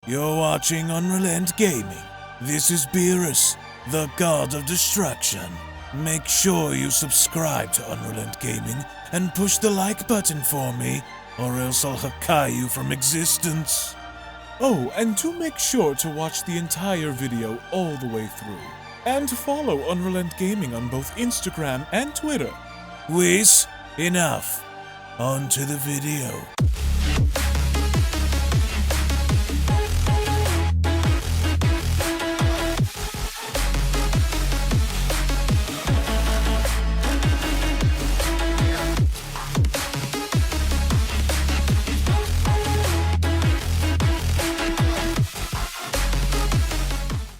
You're watching UnrealEntGaming. This is Beerus, the god of destruction. Make sure you subscribe to UnrealEntGaming and push the like button for me, or else I'll Hakai you from existence. Oh, and do make sure to watch the entire video all the way through. And to follow UnrealEntGaming on both Instagram and Twitter. Whis, enough. On to the video.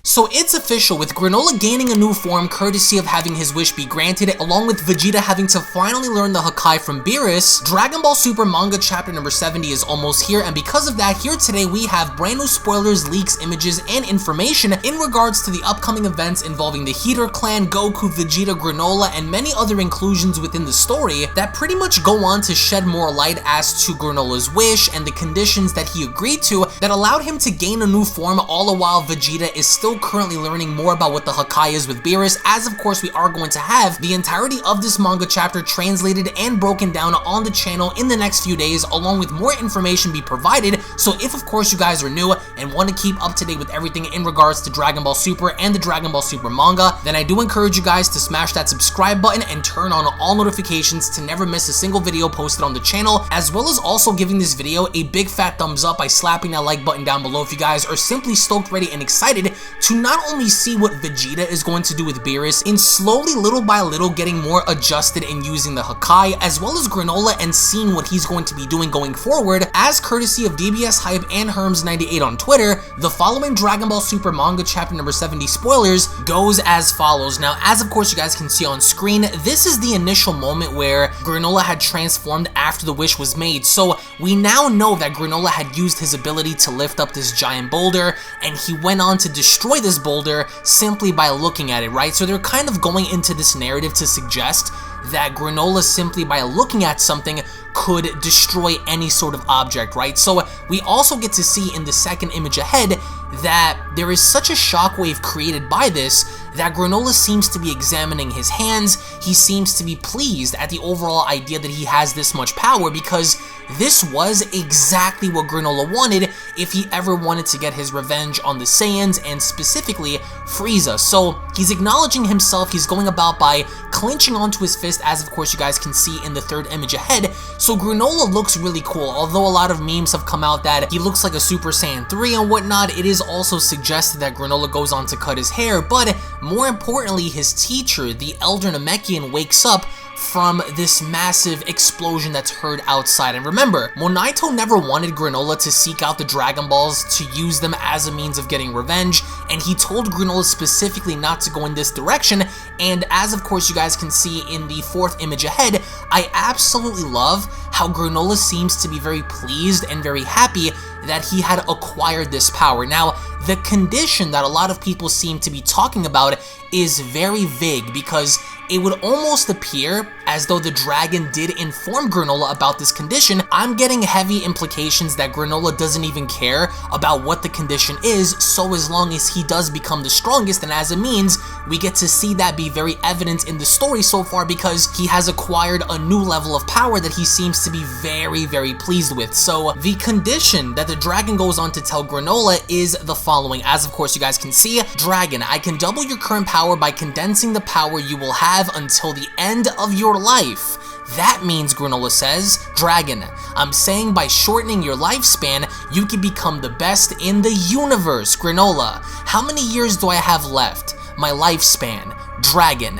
So it's official, with Granola gaining a new form courtesy of having his wish be granted, along with Vegeta having to finally learn the Hakai from Beerus. Dragon Ball Super Manga chapter number 70 is almost here, and because of that, here today we have brand new spoilers, leaks, images, and information in regards to the upcoming events involving the Heater Clan, Goku, Vegeta, Granola, and many other inclusions within the story that pretty much go on to shed more light as to Granola's wish and the conditions that he agreed to that allowed him to gain a new form, all the while Vegeta is still currently learning more about what the Hakai is with Beerus, as of course we are going to have the entirety of this manga chapter translated and broken down on the channel in the next few days, along with more information be provided. So if of course you guys are new and want to keep up to date with everything in regards to Dragon Ball Super and the Dragon Ball Super manga, then I do encourage you guys to smash that subscribe button and turn on all notifications to never miss a single video posted on the channel, as well as also giving this video a big fat thumbs up by slapping that like button down below if you guys are simply stoked, ready, and excited to not only see what Vegeta is going to do with Beerus in slowly, little by little, getting more adjusted in using the Hakai, as well as Granola and seeing what he's going to be doing going forward. As courtesy of DBS Hype and Herms98 on Twitter, the following Dragon Ball Super Manga chapter number 70 spoilers goes as follows. Now, as of course you guys can see on screen, this is the initial moment where Granola had transformed after the wish was made. So we now know that Granola had used his ability to lift up this giant boulder, and he went on to destroy this boulder simply by looking at it, right? So they're kind of going into this narrative to suggest that Granola, simply by looking at something, could destroy any sort of object, right? So we also get to see in the second image ahead that there is such a shockwave created by this that Granola seems to be examining his hands. He seems to be pleased at the overall idea that he has this much power, because this was exactly what Granola wanted if he ever wanted to get his revenge on the Saiyans, and specifically Frieza. So he's acknowledging himself. He's going about by clenching onto his fist, as of course you guys can see in the third image ahead. So Granola looks really cool. Although a lot of memes have come out that he looks like a Super Saiyan 3 and whatnot, it is also suggested that Granola goes on to cut his hair, but more importantly, his teacher, the Elder Namekian, wakes up from this massive explosion that's heard outside. And remember, Monaito never wanted Granola to seek out the Dragon Balls to use them as a means of getting revenge, and he told Granola specifically not to go in this direction. And as of course you guys can see in the fourth image ahead, I absolutely love how Granola seems to be very pleased and very happy that he had acquired this power. Now, the condition that a lot of people seem to be talking about is very vague, because it would almost appear as though the dragon did inform Granola about this condition. I'm getting heavy implications that Granola doesn't even care about what the condition is, so as long as he does become the strongest, and as a means, we get to see that be very evident in the story so far, because he has acquired a new level of power that he seems to be very, very pleased with. So the condition that the dragon goes on to tell Granola is the following. As of course you guys can see, Dragon, I can double your current power by condensing the power you will have until the end of your life. That means, Granola says, Dragon, I'm saying by shortening your lifespan, you can become the best in the universe. Granola, how many years do I have left? My lifespan. Dragon,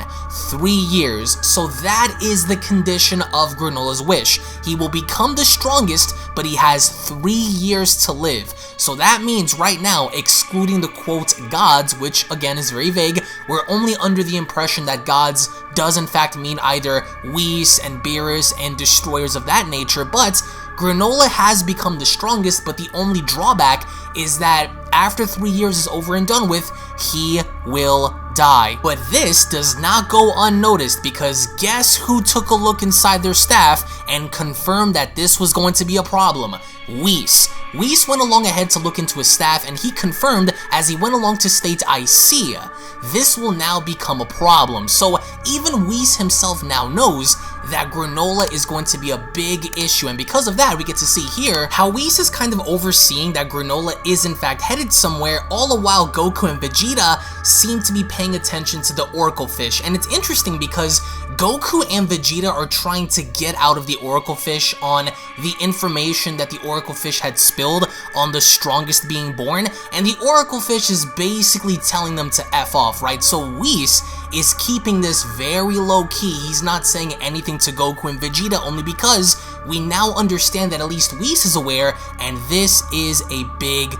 3 years. So that is the condition of Granola's wish. He will become the strongest, but he has 3 years to live. So that means right now, excluding the quote gods, which again is very vague, we're only under the impression that gods does in fact mean either Whis and Beerus and destroyers of that nature, but Granola has become the strongest, but the only drawback is that after 3 years is over and done with, he will die. But this does not go unnoticed, because guess who took a look inside their staff and confirmed that this was going to be a problem? Whis. Whis went along ahead to look into his staff, and he confirmed as he went along to state, "I see. This will now become a problem." So even Whis himself now knows that Granola is going to be a big issue, and because of that, we get to see here how Whis is kind of overseeing that Granola is in fact headed somewhere, all the while Goku and Vegeta seem to be paying attention to the Oracle Fish. And it's interesting because Goku and Vegeta are trying to get out of the Oracle Fish on the information that the Oracle Fish had spilled on the strongest being born, and the Oracle Fish is basically telling them to F off, right? So Whis is keeping this very low-key. He's not saying anything to Goku and Vegeta, only because we now understand that at least Whis is aware, and this is a big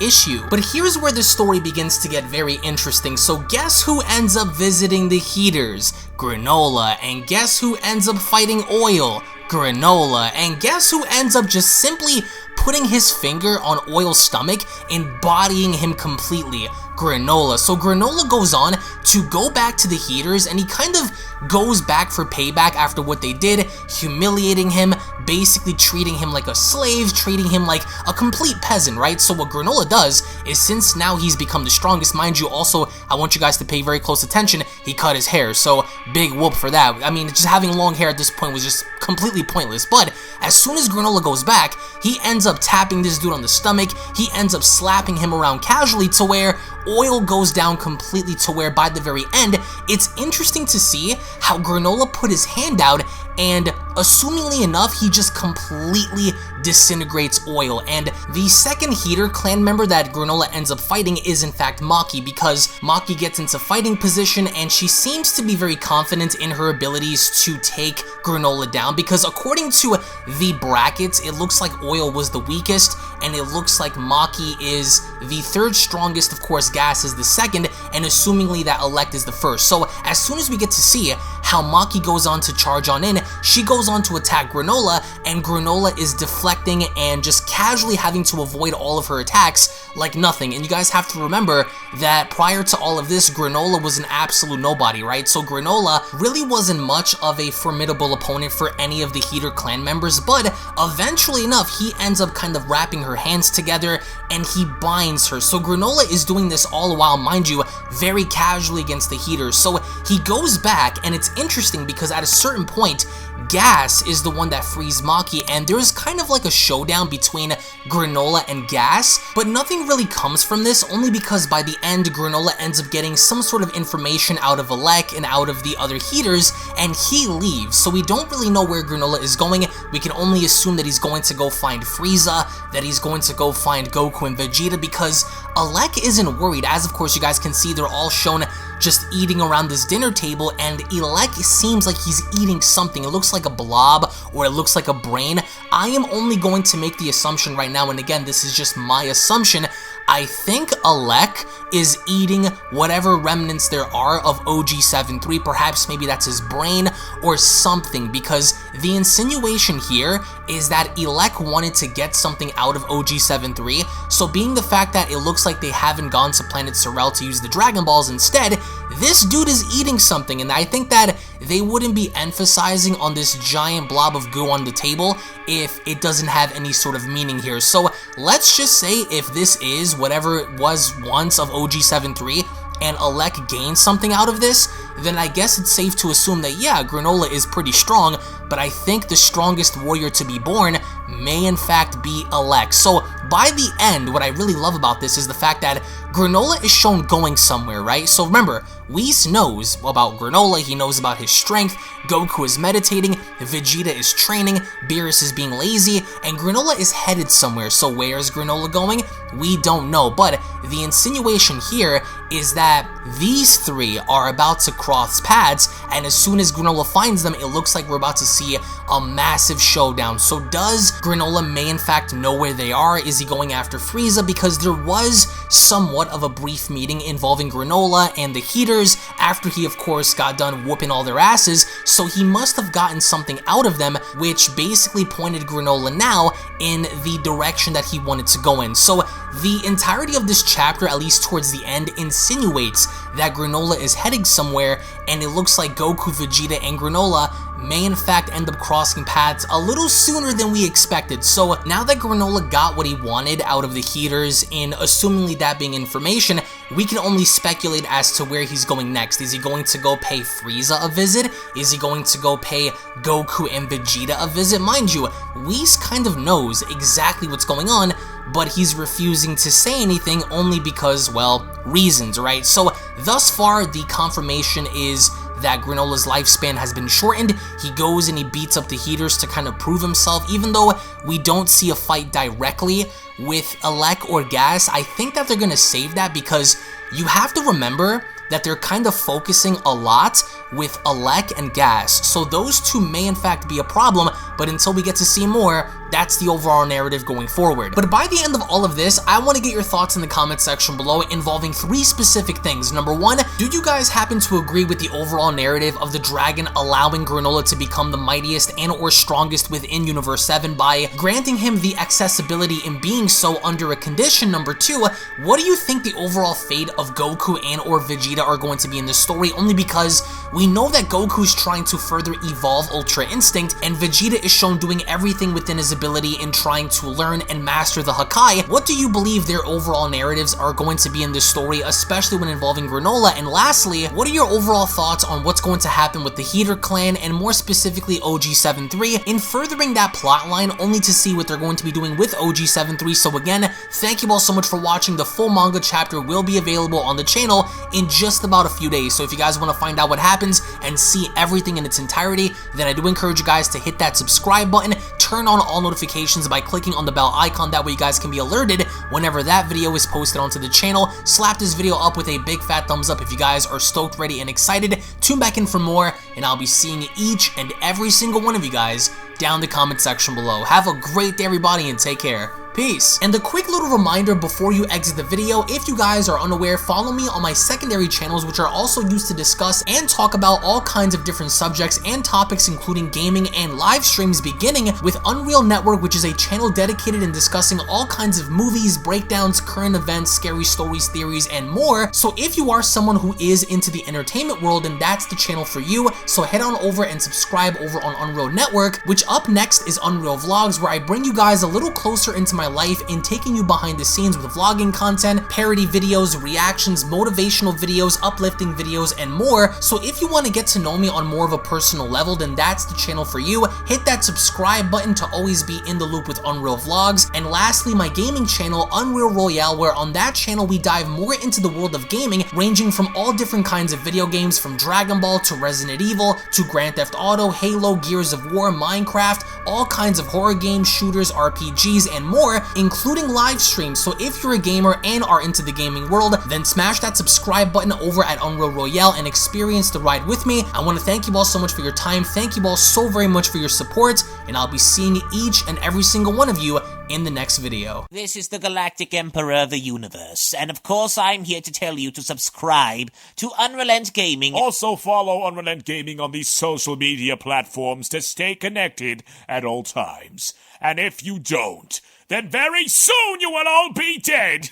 issue. But here's where the story begins to get very interesting. So guess who ends up visiting the heaters? Granola. And guess who ends up fighting Oil? Granola. And guess who ends up just simply putting his finger on Oil's stomach, embodying him completely? Granola. So Granola goes on to go back to the heaters, and he kind of goes back for payback after what they did, humiliating him, basically treating him like a slave, treating him like a complete peasant, right? So what Granola does is, since now he's become the strongest, mind you, also, I want you guys to pay very close attention, he cut his hair, so big whoop for that. I mean, just having long hair at this point was just completely pointless. But as soon as Granola goes back, he ends up tapping this dude on the stomach, he ends up slapping him around casually to where Oil goes down completely, to where by the very end, it's interesting to see how Granola put his hand out, and assumingly enough, he just completely disintegrates Oil. And the second heater clan member that Granola ends up fighting is in fact Maki, because Maki gets into fighting position and she seems to be very confident in her abilities to take Granola down, because according to the brackets, it looks like Oil was the weakest, and it looks like Maki is the third strongest. Of course, Gas is the second, and assumingly that Elect is the first. So as soon as we get to see how Maki goes on to charge on in, she goes on to attack Granola, and Granola is deflecting and just casually having to avoid all of her attacks like nothing. And you guys have to remember that prior to all of this, Granola was an absolute nobody, right? So Granola really wasn't much of a formidable opponent for any of the Heater clan members, but eventually enough, he ends up kind of wrapping her hands together and he binds her. So Granola is doing this all the while, mind you, very casually against the Heaters. So he goes back, and it's interesting because at a certain point, Gas is the one that frees Maki, and there's kind of like a showdown between Granola and Gas, but nothing really comes from this, only because by the end, Granola ends up getting some sort of information out of Elec and out of the other Heaters, and he leaves. So we don't really know where Granola is going. We can only assume that he's going to go find Frieza, that he's going to go find Goku and Vegeta, because Elec isn't worried. As of course you guys can see, they're all shown just eating around this dinner table, and Elec seems like he's eating something. It looks like a blob, or it looks like a brain. I am only going to make the assumption right now, and again, this is just my assumption, I think Elec is eating whatever remnants there are of OG-73, perhaps maybe that's his brain or something, because the insinuation here is that Elec wanted to get something out of OG-73, so being the fact that it looks like they haven't gone to Planet Sorrel to use the Dragon Balls instead, this dude is eating something, and I think that they wouldn't be emphasizing on this giant blob of goo on the table if it doesn't have any sort of meaning here. So let's just say if this is whatever it was once of OG-73 and Elec gains something out of this, then I guess it's safe to assume that yeah, Granola is pretty strong, but I think the strongest warrior to be born may in fact be Elec. So by the end, what I really love about this is the fact that Granola is shown going somewhere, right? So remember, Whis knows about Granola, he knows about his strength, Goku is meditating, Vegeta is training, Beerus is being lazy, and Granola is headed somewhere. So where is Granola going? We don't know, but the insinuation here is that these three are about to cross paths, and as soon as Granola finds them, it looks like we're about to see a massive showdown. So does Granola may in fact know where they are? Is he going after Frieza? Because there was somewhat of a brief meeting involving Granola and the Heaters after he of course got done whooping all their asses, so he must have gotten something out of them, which basically pointed Granola now in the direction that he wanted to go in. So the entirety of this chapter, at least towards the end, insinuates that Granola is heading somewhere, and it looks like Goku, Vegeta, and Granola may in fact end up crossing paths a little sooner than we expected. So now that Granola got what he wanted out of the heaters, and assumingly that being information, we can only speculate as to where he's going next. Is he going to go pay Frieza a visit? Is he going to go pay Goku and Vegeta a visit? Mind you, Whis kind of knows exactly what's going on, but he's refusing to say anything only because, well, reasons, right? So thus far, the confirmation is that Granola's lifespan has been shortened. He goes and he beats up the heaters to kind of prove himself, even though we don't see a fight directly with Elec or Gas. I think that they're gonna save that because you have to remember that they're kind of focusing a lot with Elec and Gas, so those two may in fact be a problem, but until we get to see more, that's the overall narrative going forward. But by the end of all of this, I want to get your thoughts in the comment section below involving 3 specific things. Number 1, do you guys happen to agree with the overall narrative of the dragon allowing Granola to become the mightiest and or strongest within Universe 7 by granting him the accessibility in being so under a condition? Number 2, what do you think the overall fate of Goku and or Vegeta are going to be in this story? Only because we know that Goku's trying to further evolve Ultra Instinct, and Vegeta is shown doing everything within his ability in trying to learn and master the Hakai. What do you believe their overall narratives are going to be in this story, especially when involving Granola? And lastly, what are your overall thoughts on what's going to happen with the Heater Clan, and more specifically OG73, in furthering that plotline, only to see what they're going to be doing with OG73? So again, thank you all so much for watching. The full manga chapter will be available on the channel in just about a few days, so if you guys want to find out what happens and see everything in its entirety, then I do encourage you guys to hit that subscribe button, turn on all notifications by clicking on the bell icon, that way you guys can be alerted whenever that video is posted onto the channel. Slap this video up with a big fat thumbs up if you guys are stoked, ready, and excited. Tune back in for more, and I'll be seeing each and every single one of you guys down in the comment section below. Have a great day, everybody, and take care. Peace. And a quick little reminder before you exit the video, if you guys are unaware, follow me on my secondary channels, which are also used to discuss and talk about all kinds of different subjects and topics, including gaming and live streams, beginning with Unreal Network, which is a channel dedicated in discussing all kinds of movies, breakdowns, current events, scary stories, theories, and more. So if you are someone who is into the entertainment world, then that's the channel for you. So head on over and subscribe over on Unreal Network, which up next is Unreal Vlogs, where I bring you guys a little closer into my life in taking you behind the scenes with vlogging content, parody videos, reactions, motivational videos, uplifting videos, and more. So if you want to get to know me on more of a personal level, then that's the channel for you. Hit that subscribe button to always be in the loop with Unreal Vlogs. And lastly, my gaming channel, Unreal Royale, where on that channel we dive more into the world of gaming, ranging from all different kinds of video games, from Dragon Ball to Resident Evil to Grand Theft Auto, Halo, Gears of War, Minecraft, all kinds of horror games, shooters, RPGs, and more, including live streams. So if you're a gamer and are into the gaming world, then smash that subscribe button over at Unreal Royale and experience the ride with me. I want to thank you all so much for your time. Thank you all so very much for your support, and I'll be seeing each and every single one of you in the next video. This is the Galactic Emperor of the Universe, and of course I'm here to tell you to subscribe to UnrealEntGaming. Also follow UnrealEntGaming on these social media platforms to stay connected at all times. And if you don't, then very soon you will all be dead!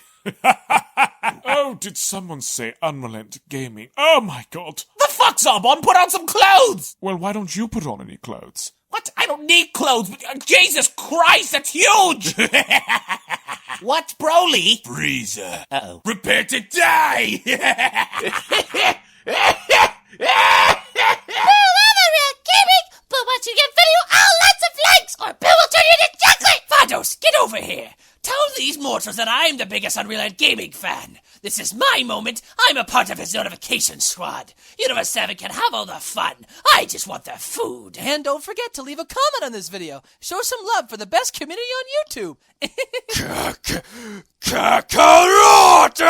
Oh, did someone say UnrealEntGaming? Oh my god. The fuck's up, on? Put on some clothes! Well, why don't you put on any clothes? What? I don't need clothes. Jesus Christ, that's huge! What, Broly? Frieza. Uh-oh. Prepare to die! But once you get video, lots of likes, or Bill will turn you into chocolate! Vados, get over here! Tell these mortals that I'm the biggest UnrealEntGaming fan! This is my moment! I'm a part of his notification squad! Universe 7 can have all the fun! I just want the food! And don't forget to leave a comment on this video! Show some love for the best community on YouTube! Kakarot!